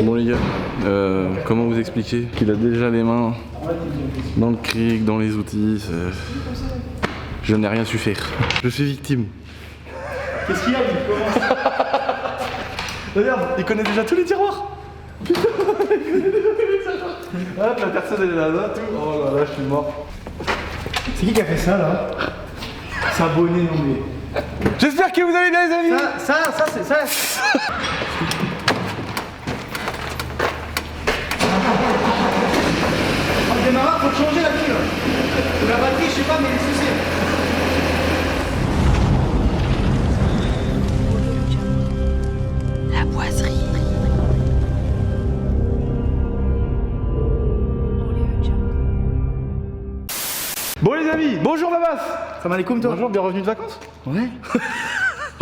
Bon les gars, comment vous expliquer qu'il a déjà les mains dans le cric, dans les outils. Je n'ai rien su faire. Je suis victime. Qu'est-ce qu'il y a, lui? Regarde, il connaît déjà tous les tiroirs. Putain, il connaît déjà tous les tiroirs. Hop, la personne elle est là, tout. Oh là là, je suis mort. C'est qui a fait ça là? C'est abonné, non mais. J'espère que vous allez bien les amis. Ça c'est ça. En démarrant, faut changer la pile. La batterie, je sais pas, mais les soucis. La boiserie. Bon les amis, bonjour Babas. Salam alaikum toi. Bonjour, bien revenu de vacances. Ouais.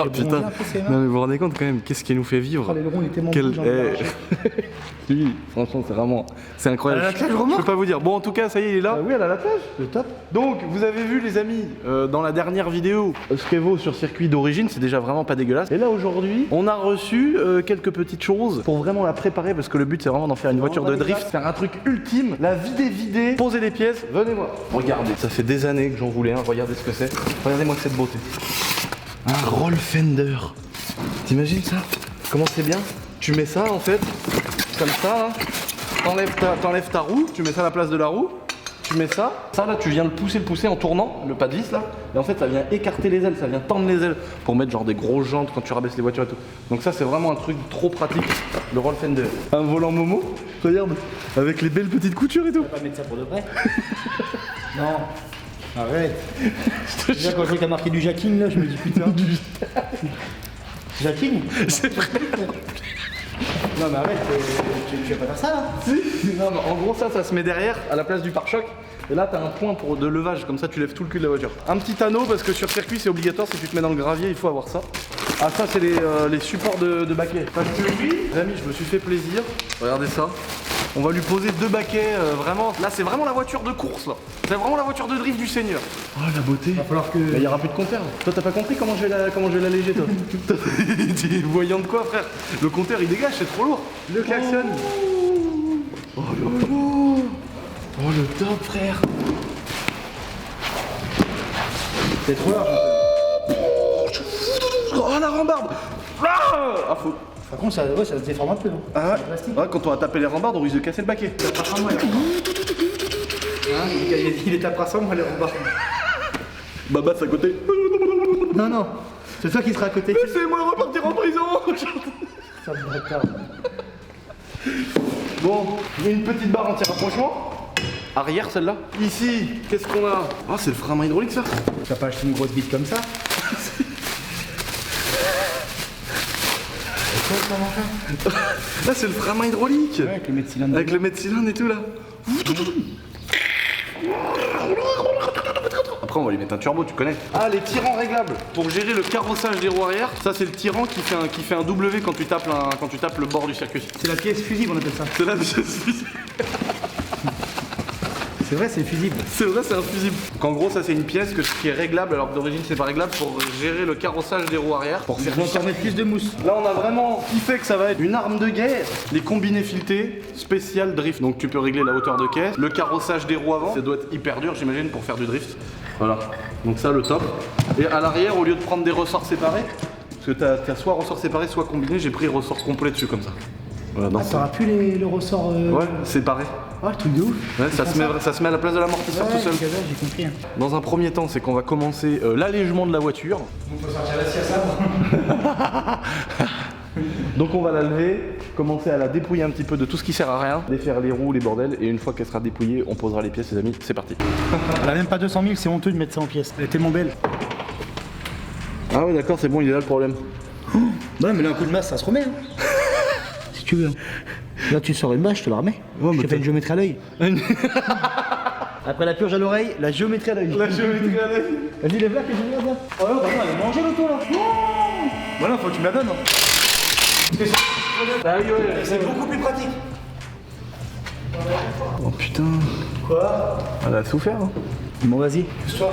Oh putain, non mais vous vous rendez compte quand même, qu'est-ce qui nous fait vivre. Oh, les ronds, il était mon Quel... bout, j'en ai arraché. Lui, franchement c'est vraiment, c'est incroyable. Elle a la plage, Je vraiment peux pas vous dire. Bon en tout cas, ça y est, il est là. Oui, elle a la plage. Le top. Donc vous avez vu les amis, dans la dernière vidéo, ce qu'elle vaut sur circuit d'origine, c'est déjà vraiment pas dégueulasse. Et là aujourd'hui, on a reçu quelques petites choses pour vraiment la préparer parce que le but c'est vraiment d'en faire une voiture de drift, faire un truc ultime, la vider, poser les pièces, venez voir. Regardez, ça fait des années que j'en voulais un, regardez ce que c'est. Regardez-moi cette beauté. Un roll fender. T'imagines ça? Comment c'est bien? Tu mets ça en fait, comme ça, hein. T'enlèves ta roue, tu mets ça à la place de la roue, tu mets ça là tu viens le pousser en tournant, le pas de vis là, et en fait ça vient écarter les ailes, ça vient tendre les ailes pour mettre genre des grosses jantes quand tu rabaisses les voitures et tout. Donc ça c'est vraiment un truc trop pratique, le roll fender. Un volant Momo, regarde, avec les belles petites coutures et tout. Tu vas pas mettre ça pour de vrai? Non. Arrête. Déjà quand je vois qu'il y a marqué du jacking là, je me dis putain. Jacking? C'est vrai. Non mais arrête, tu vas pas faire ça là? Si. Non mais en gros ça se met derrière à la place du pare-choc. Et là t'as un point de levage, comme ça tu lèves tout le cul de la voiture. Un petit anneau parce que sur circuit c'est obligatoire, si tu te mets dans le gravier il faut avoir ça. Ah ça c'est les supports de baquet. Parce que lui, les amis je me suis fait plaisir, regardez ça. On va lui poser deux baquets, vraiment. Là c'est vraiment la voiture de course là. C'est vraiment la voiture de drift du seigneur. Oh la beauté. Va falloir que. Mais il y aura plus de compteur. Toi t'as pas compris comment je vais l'alléger toi? T'es voyant de quoi frère? Le compteur il dégage, c'est trop lourd. Le klaxon. Oh là là. Oh le top frère. C'est trop large. Oh la rambarde. Ah faux. Par contre ça se déforme un peu, non? Ah C'est plastique. ouais, quand on va taper les rambardes on risque de casser le baquet. Ça passe en moi là. Hein, il est à passant, moi les rembarques. Babas à côté. Non, non. C'est toi qui seras à côté. Laissez-moi repartir en prison. Ça me bâtard. Bon, il y a une petite barre anti-rapprochement. Arrière celle-là. Ici, qu'est-ce qu'on a? Ah c'est le frein à main hydraulique ça. Tu vas pas acheter une grosse bite comme ça? Là c'est le frein à main hydraulique. Ouais, avec le mètre cylindre. Avec le mètre cylindre et tout là. Après on va lui mettre un turbo, tu connais. Ah les tirants réglables pour gérer le carrossage des roues arrière. Ça c'est le tirant qui fait un W quand tu tapes le bord du circuit. C'est la pièce fusible, on appelle ça. C'est la pièce. C'est vrai, c'est fusible. C'est vrai, c'est un fusible. Donc en gros ça c'est une pièce qui est réglable alors que d'origine c'est pas réglable pour gérer le carrossage des roues arrière. Pour faire Je vais encore mettre plus de mousse. Là on a vraiment kiffé que ça va être une arme de guerre. Les combinés filetés spécial drift. Donc tu peux régler la hauteur de caisse, le carrossage des roues avant. Ça doit être hyper dur j'imagine pour faire du drift. Voilà. Donc ça le top. Et à l'arrière au lieu de prendre des ressorts séparés, parce que t'as soit ressort séparé soit combiné, j'ai pris ressort complet dessus comme ça. Voilà, dans T'auras plus le ressort. Ouais, séparé. Ah, le truc de ouf. Ouais, ça se met à la place de l'amortisseur tout seul. J'ai compris. Hein. Dans un premier temps, c'est qu'on va commencer l'allègement de la voiture. On peut sortir la scie à ça. Donc on va la lever, commencer à la dépouiller un petit peu de tout ce qui sert à rien, défaire les roues, les bordels, et une fois qu'elle sera dépouillée, on posera les pièces les amis, c'est parti. Elle a même pas 200 000, c'est honteux de mettre ça en pièces. Elle est tellement belle. Ah ouais d'accord, c'est bon, il est là le problème. Ouais, mais là un coup de masse, ça se remet. Hein. Si tu veux. Là tu sors une bâche, je te la remets. Ouais, je te fais une géométrie à l'œil. Après la purge à l'oreille, la géométrie à l'œil. La géométrie à l'œil. Vas-y, lève-la que je regarde là. Oh non, bah non, elle a mangé l'auto là. Voilà, faut que tu me la donnes. Hein. Ah oui, ouais, C'est beaucoup plus pratique. Oh putain, Quoi? elle a souffert hein. Bon, vas-y. Pousse-toi.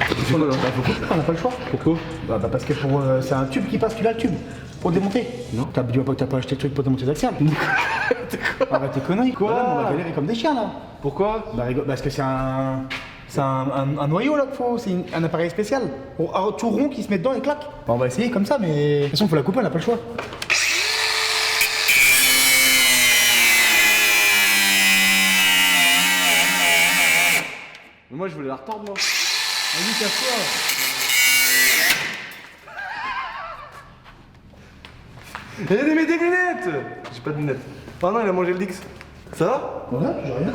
C'est quoi là? Bah, faut couper, on n'a pas le choix. Pourquoi? Bah parce que pour c'est un tube qui passe, tu l'as le tube. Pour démonter? Non. T'as pas acheté le truc pour démonter les axiales? Arrête tes conneries. Quoi? Là, on va galérer comme des chiens là. Pourquoi? Bah, parce que c'est un noyau là qu'il faut, c'est un appareil spécial. Tout rond qui se met dedans et claque. Bah, on va essayer comme ça, mais de toute façon, faut la couper, on n'a pas le choix. Mais moi je voulais la retordre moi. Vas-y, casse-toi. Il a des lunettes. J'ai pas de lunettes. Oh non, il a mangé le Dix. Ça va? Voilà, j'ai rien.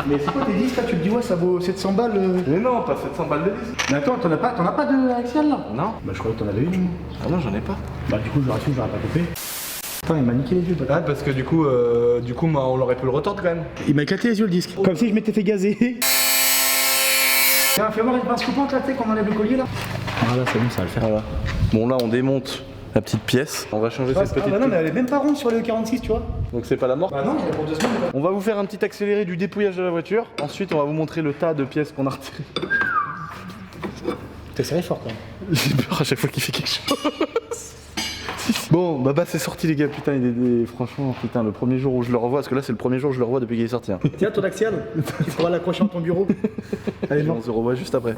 Mais c'est quoi tes disques là? Tu te dis, ouais, ça vaut 700 balles. Mais non, pas 700 balles de disque. Mais attends, t'en as pas de axial là? Non. Bah, je croyais que t'en avais une. Ah non, j'en ai pas. Bah, du coup, j'aurais su, j'aurais pas coupé. Putain, il m'a niqué les yeux. Toi. Ah, parce que du coup, on aurait pu le retordre quand même. Il m'a éclaté les yeux le disque. Comme si je m'étais fait gazer. Tiens, fais voir une pince coupante là, tu sais, qu'on enlève le collier là. Voilà, c'est bon, ça va le faire. Voilà. Bon, là, on démonte la petite pièce. On va changer cette petite bah non, pièce. mais elle est même pas ronde sur le 46, tu vois. Donc c'est pas la mort. Bah non, il est pour 2 secondes. On va vous faire un petit accéléré du dépouillage de la voiture. Ensuite, on va vous montrer le tas de pièces qu'on a retirées. T'es serré fort quand même. J'ai peur à chaque fois qu'il fait quelque chose. Bon, bah c'est sorti les gars, putain, franchement, putain, le premier jour où je le revois, parce que là c'est le premier jour où je le revois depuis qu'il est sorti. Hein. Tiens, ton axial, tu pourras l'accrocher dans ton bureau. Allez, on se revoit juste après.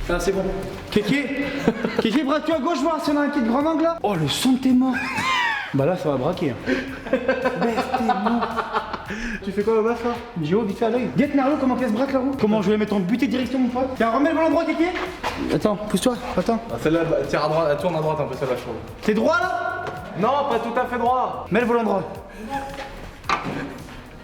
Ah, c'est bon. Kéké, braque-tu à gauche, voir si on a un kit grand angle là. Oh, le son de tes morts. Bah là, ça va braquer. Hein. T'es mort. Tu fais quoi là-bas, ça? Géo, vite fait à l'œil. Guette Merlot, comment qu'elle se braque la roue? Comment je vais mettre en butée de direction, mon pote? Tiens, remets le volant droit, Kéké. Attends, pousse-toi, attends. Ah, celle-là, tire à droite, elle tourne à droite un peu, celle-là, je trouve. T'es droit là? Non, pas tout à fait droit. Mets le volant droit.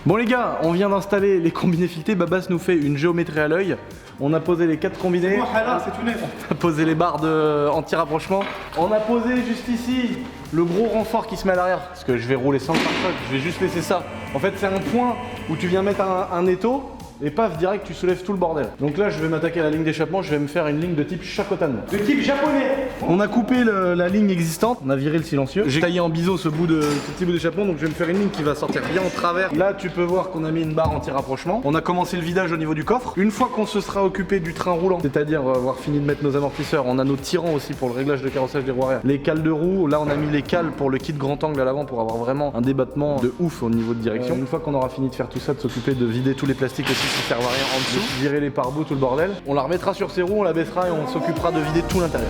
Bon les gars, on vient d'installer les combinés filetés. Babas nous fait une géométrie à l'œil. On a posé les 4 combinés. Oh, là, c'est tout neuf. On a posé les barres de anti-rapprochement. On a posé juste ici le gros renfort qui se met à l'arrière. Parce que je vais rouler sans le pare-choc, je vais juste laisser ça. En fait, c'est un point où tu viens mettre un étau. Et paf, direct, tu soulèves tout le bordel. Donc là, je vais m'attaquer à la ligne d'échappement. Je vais me faire une ligne de type Shakotan. De type japonais. On a coupé la ligne existante, on a viré le silencieux. J'ai taillé en biseau ce petit bout d'échappement, donc je vais me faire une ligne qui va sortir bien en travers. Là, tu peux voir qu'on a mis une barre anti-rapprochement. On a commencé le vidage au niveau du coffre. Une fois qu'on se sera occupé du train roulant, c'est-à-dire avoir fini de mettre nos amortisseurs, on a nos tirants aussi pour le réglage de carrossage des roues arrière. Les cales de roue, là on a mis les cales pour le kit grand angle à l'avant pour avoir vraiment un débattement de ouf au niveau de direction. Une fois qu'on aura fini de faire tout ça, de s'occuper de vider tous les plastiques aussi qui servent à rien en dessous, virer les pare-boues, tout le bordel, on la remettra sur ses roues, on la baissera et on s'occupera de vider tout l'intérieur.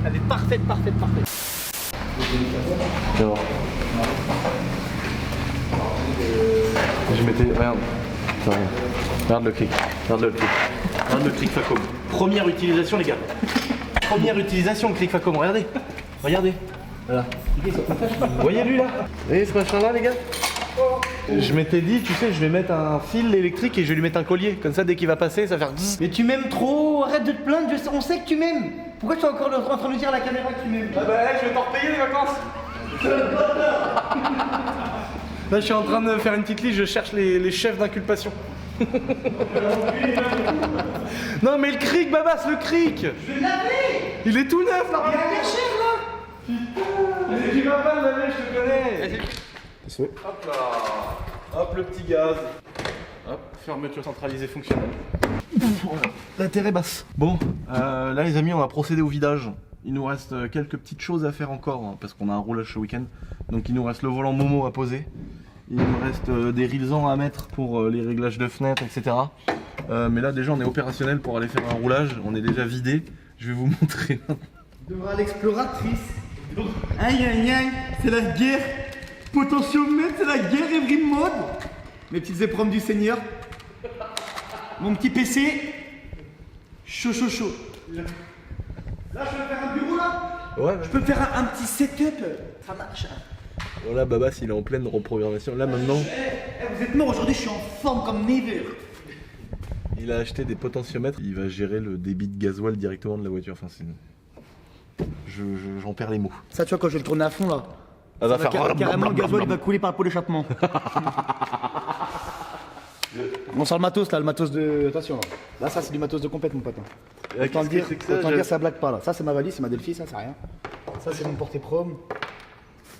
Elle est parfaite. Viens voir. Je mettais. Regarde. Regarde le clic. Regarde le clic Facom. Première utilisation, les gars. Première utilisation, le clic Facom. Regardez. Voilà. Vous voyez lui là? Vous voyez ce machin là, les gars? Je m'étais dit, tu sais, je vais mettre un fil électrique et je vais lui mettre un collier. Comme ça, dès qu'il va passer, ça va faire bzzz. Mais tu m'aimes trop, arrête de te plaindre, on sait que tu m'aimes. Pourquoi tu es encore en train de nous dire à la caméra que tu m'aimes? Ah bah je vais t'en repayer les vacances. Là, je suis en train de faire une petite liste, je cherche les chefs d'inculpation. Non mais le cric, Babas, le cric. Je vais le laver. Il est tout neuf là. Il a caché là. Mais tu vas pas le laver, je te connais. Hop là. Hop le petit gaz. Hop, fermeture centralisée fonctionnelle. L'intérêt basse. Bon, là les amis, on va procéder au vidage. Il nous reste quelques petites choses à faire encore, hein, parce qu'on a un roulage ce week-end. Donc il nous reste le volant Momo à poser. Il nous reste des rilsans à mettre pour les réglages de fenêtres, etc. Mais là déjà on est opérationnel pour aller faire un roulage. On est déjà vidé. Je vais vous montrer. Devra l'exploratrice. Aïe aïe aïe, c'est la guerre. Potentiomètre, c'est la guerre every mode. Mes petites épreuves du Seigneur. Mon petit PC. Chaud chaud chaud. Là je peux faire un bureau là. Ouais. Je peux me faire un petit setup. Ça marche. Voilà, Babas il est en pleine reprogrammation. Là maintenant, Vous êtes mort aujourd'hui, je suis en forme comme never. il a acheté des potentiomètres. Il va gérer le débit de gasoil directement de la voiture. Enfin, c'est... J'en perds les mots. Ça tu vois quand je vais le tourner à fond là. Elle va faire carrément le gasoil il va couler par le pot d'échappement. On sort le matos là, le matos de. Attention là. Là ça c'est du matos de compète mon pote. Autant dire, ça blague pas là. Ça c'est ma valise, c'est ma Delphi, ça c'est rien. Ça c'est mon porté-prom.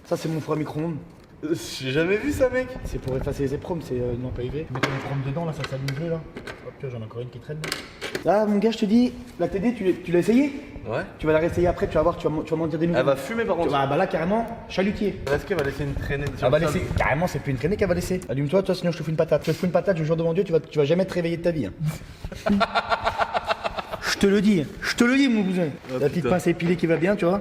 Ça c'est mon four à micro-ondes. J'ai jamais vu ça, mec. C'est pour effacer les épromes, c'est non pas UV. Mettre les épromes dedans là, ça s'allume bleu là. Hop là j'en ai encore une qui traîne là. Là mon gars je te dis, la TD tu l'as essayé? Ouais. Tu vas la réessayer après, tu vas voir, tu vas m'en dire des nouvelles. Elle va fumer par contre. Bah là carrément, chalutier. Est-ce qu'elle va laisser une traînée sur Elle va le sol laisser, carrément c'est plus une traînée qu'elle va laisser. Allume-toi, toi sinon je te fous une patate. Je te fous une patate, je jure devant Dieu, tu vas jamais te réveiller de ta vie. Hein. Je te le dis mon cousin. Oh, la petite putain. pince épilée qui va bien, tu vois.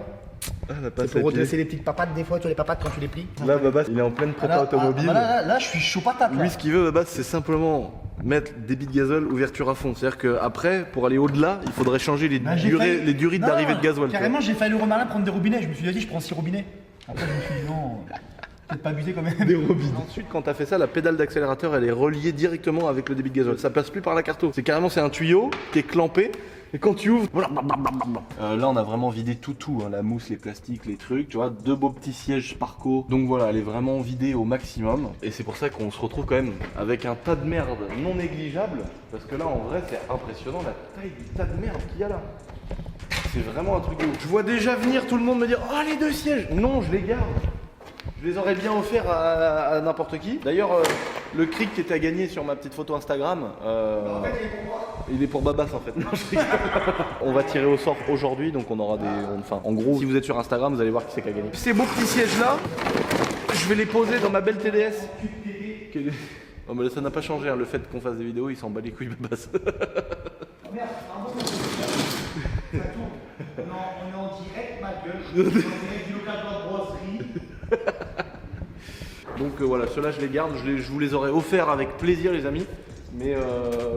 Ah, la C'est patte pour à redresser pied. les petites papates des fois, tu vois les papates quand tu les plies. Là, Babas, il est en pleine prépa Là, automobile. là, je suis chaud patate là. Lui, ce qu'il veut, Babas, c'est simplement mettre débit de gazole, ouverture à fond. C'est-à-dire qu'après, pour aller au-delà, il faudrait changer les Bah, j'ai durées, failli- les durées Non, d'arrivée de gasoil. Carrément j'ai failli le Romarin prendre des robinets, je me suis dit vas-y je prends 6 robinets. Après je me suis dit non, peut-être pas abuser quand même. Des robinets. Ensuite, quand t'as fait ça, la pédale d'accélérateur, elle est reliée directement avec le débit de gazole. Ça passe plus par la carte. C'est carrément, c'est un tuyau qui est clampé. Et quand tu ouvres, voilà. Là, on a vraiment vidé tout, hein, la mousse, les plastiques, les trucs, tu vois, 2 beaux petits sièges Sparco. Donc voilà, elle est vraiment vidée au maximum. Et c'est pour ça qu'on se retrouve quand même avec un tas de merde non négligeable. Parce que là, en vrai, c'est impressionnant la taille du tas de merde qu'il y a là. C'est vraiment un truc de ouf. Je vois déjà venir tout le monde me dire, oh les 2 sièges. Non, je les garde. Je les aurais bien offerts à n'importe qui. D'ailleurs, le cric qui était à gagner sur ma petite photo Instagram, il est pour Babas en fait. Non, je rigole. On va tirer au sort aujourd'hui, donc on aura des. Enfin, en gros, si vous êtes sur Instagram, vous allez voir qui c'est qui a gagné. Ces beaux petits sièges là, je vais les poser dans ma belle TDS. Oh, mais là, ça n'a pas changé, hein. Le fait qu'on fasse des vidéos, il s'en bat les couilles, Babas. Merde, ça tourne. On est en direct ma gueule. On est en direct du local de la brasserie. Donc voilà, ceux-là je les garde, je vous les aurais offerts avec plaisir les amis. Mais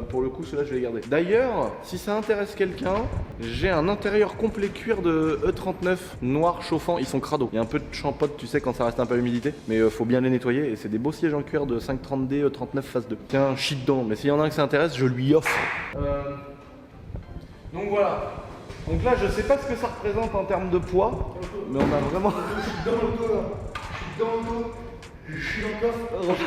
pour le coup ceux-là je vais les garder. D'ailleurs, si ça intéresse quelqu'un, j'ai un intérieur complet cuir de E39 noir chauffant, ils sont crado. Il y a un peu de champote tu sais quand ça reste un peu à l'humidité. Mais faut bien les nettoyer et c'est des beaux sièges en cuir de 530D E39 phase 2. Tiens, chie dedans, mais s'il y en a un qui s'intéresse, je lui offre. Donc voilà. Donc là je sais pas ce que ça représente en termes de poids, mais on a vraiment... Dans le dos là. Dans le dos. Je suis dans le coffre.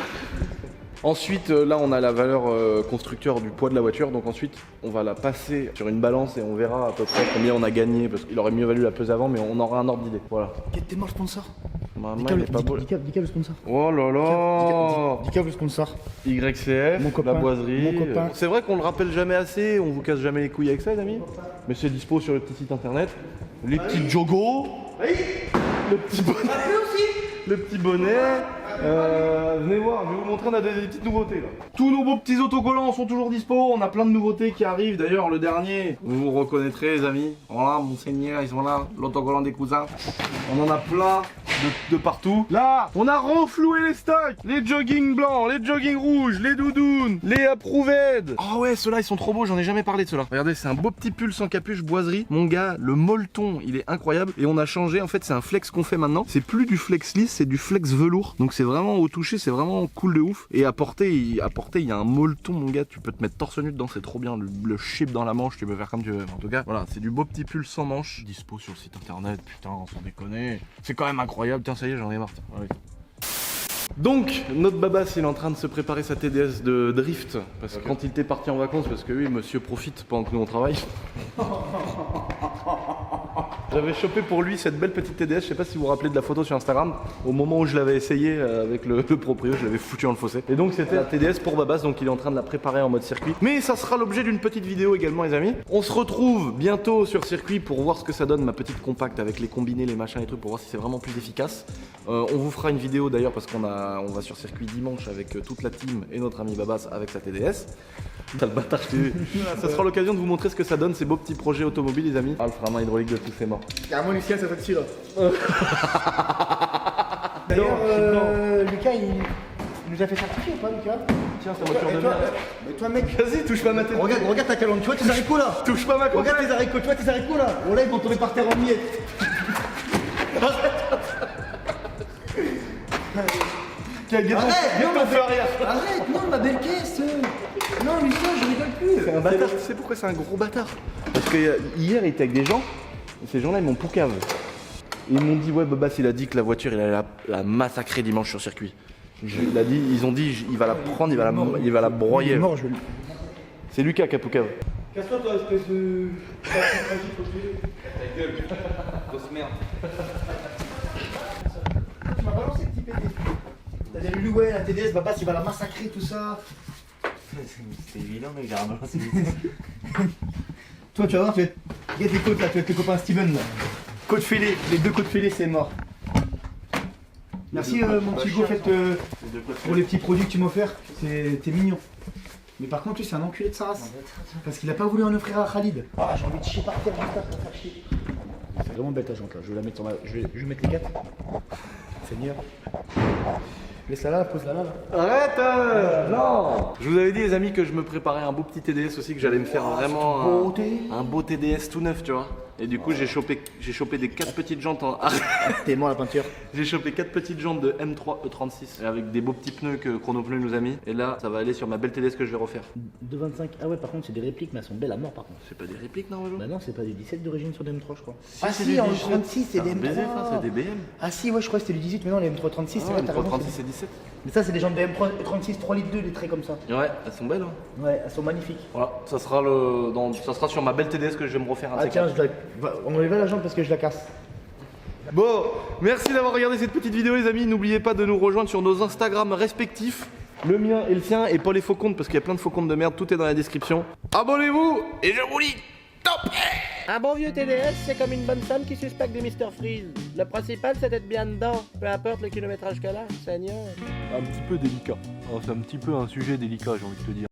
Ensuite, là, on a la valeur constructeur du poids de la voiture. Donc ensuite, on va la passer sur une balance et on verra à peu près combien on a gagné. Parce qu'il aurait mieux valu la peser avant, mais on aura un ordre d'idée. Voilà. T'es mort le sponsor. Maman, il est pas beau. Dis le sponsor. Oh là là. Dis le sponsor. YCF, Mon copain, la boiserie. mon copain. C'est vrai qu'on le rappelle jamais assez. On vous casse jamais les couilles avec ça, les amis. Mais c'est dispo sur le petit site internet. Les petits jogos. Le petit bonnet. Le petit bonnet. Venez voir, je vais vous montrer, on a des petites nouveautés là. Tous nos beaux petits autocollants sont toujours dispo, on a plein de nouveautés qui arrivent. D'ailleurs le dernier, vous vous reconnaîtrez les amis. Voilà, monseigneur, ils sont là, l'autocollant des cousins. On en a plein de partout. Là, on a renfloué les stocks. Les jogging blancs, les jogging rouges, les doudounes, les approved. Oh ouais, ceux-là ils sont trop beaux, j'en ai jamais parlé de ceux-là. Regardez, c'est un beau petit pull sans capuche boiserie. Mon gars, le molleton, il est incroyable. Et on a changé, en fait c'est un flex qu'on fait maintenant. C'est plus du flex lisse, c'est du flex velours. Donc c'est vraiment au toucher, c'est vraiment cool de ouf. Et à porter, il y a un molleton, mon gars, tu peux te mettre torse nu dedans, c'est trop bien. Le chip dans la manche, tu peux faire comme tu veux. En tout cas, voilà, c'est du beau petit pull sans manche. Dispo sur le site internet, putain, sans déconner. C'est quand même incroyable, tiens, ça y est, j'en ai marre. Ouais. Donc, notre Babas, il est en train de se préparer sa TDS de drift. Parce que quand il était parti en vacances, parce que oui, monsieur profite pendant que nous on travaille. J'avais chopé pour lui cette belle petite TDS, je sais pas si vous vous rappelez de la photo sur Instagram. Au moment où je l'avais essayé avec le proprio, je l'avais foutu dans le fossé. Et donc c'était la TDS pour Babas, donc il est en train de la préparer en mode circuit. Mais ça sera l'objet d'une petite vidéo également les amis. On se retrouve bientôt sur circuit pour voir ce que ça donne ma petite compacte avec les combinés, les machins et trucs pour voir si c'est vraiment plus efficace. On vous fera une vidéo d'ailleurs parce qu'on va sur circuit dimanche avec toute la team et notre ami Babas avec sa TDS. T'as le bâtard, je t'ai vu. Ça sera l'occasion de vous montrer ce que ça donne ces beaux petits projets automobiles les amis. Ah, le frein hydraulique de tous ces morts. Carrément Lucien, ça fait dessus là. D'ailleurs, Lucas, il nous a fait certifier ou pas, Lucas? Tiens, c'est voiture de toi, merde. mais toi, mec, Vas-y, touche pas ma tête. regarde ta calonne, tu vois tes haricots là? Touche pas ma Regarde tes haricots, tu vois tes haricots là? Oh là, ils vont tomber par terre en miettes. Arrête, Arrête, non, ma belle caisse. Non, Lucien, je rigole plus. C'est un bâtard, tu sais pourquoi c'est un gros bâtard? Parce que hier il était avec des gens, et ces gens-là ils m'ont poucave. Ils m'ont dit ouais Babas il a dit que la voiture il allait la massacrer dimanche sur circuit. Ils ont dit il va la prendre, il va la broyer. Il est mort, je vais lui. C'est Lucas qui a poucave. Casse-toi toi, espèce de... Ta gueule. Grosse merde. Tu m'as balancé le petit PD. T'as dit lui ouais la TDS, Babas il va la massacrer tout ça. C'est évident, mec, j'ai rien balancé. Toi tu vas voir, regarde tes côtes là, tu vas avec le copain Steven là. Côte fêlée, les deux côtes fêlées c'est mort. Merci mon petit go pour les petits produits que tu m'as offerts, t'es mignon. Mais par contre lui c'est un enculé de sa race. Parce qu'il a pas voulu en offrir à Khalid. Ah j'ai envie de chier par terre juste là pour faire chier. C'est vraiment belle ta jante là, je vais la mettre sur ma... Je vais mettre les 4. Seigneur. Laisse-la là, pose-la là. Arrête non. Je vous avais dit les amis que je me préparais un beau petit TDS aussi, que j'allais me faire vraiment un beau TDS tout neuf tu vois. Et du coup j'ai chopé des 4 petites jantes en... T'es mort la peinture. J'ai chopé 4 petites jantes de M3 E36 avec des beaux petits pneus que Chronopneus nous a mis. Et là ça va aller sur ma belle TDS que je vais refaire. 2,25. Ah ouais, par contre, c'est des répliques, mais elles sont belles à mort par contre. C'est pas des répliques non Velo? Bah non, c'est pas des 17 d'origine sur des M3, je crois. Ah si, en 36 c'est des M3. M3. C'est des BM. Ah si, ouais, je crois que c'était le 18, mais non, les M3 36, c'est vrai, t'as raison, M336 et 17. Mais ça, c'est des jantes de M3 36 3 litres 2, des traits comme ça. Ouais, elles sont belles hein. Ouais, elles sont magnifiques. Voilà, ça sera sur ma belle TDS que je vais me refaire un Ah de ces tiens, quatre. on enlève la jante parce que je la casse. Bon, merci d'avoir regardé cette petite vidéo les amis. N'oubliez pas de nous rejoindre sur nos Instagram respectifs. Le mien et le sien et pas les faux comptes parce qu'il y a plein de faux comptes de merde, tout est dans la description. Abonnez-vous et je vous dis top. Un bon vieux TDS, c'est comme une bonne femme qui suspecte du Mr Freeze. Le principal, c'est d'être bien dedans, peu importe le kilométrage qu'elle a, Seigneur. Un petit peu délicat. C'est un petit peu un sujet délicat, j'ai envie de te dire.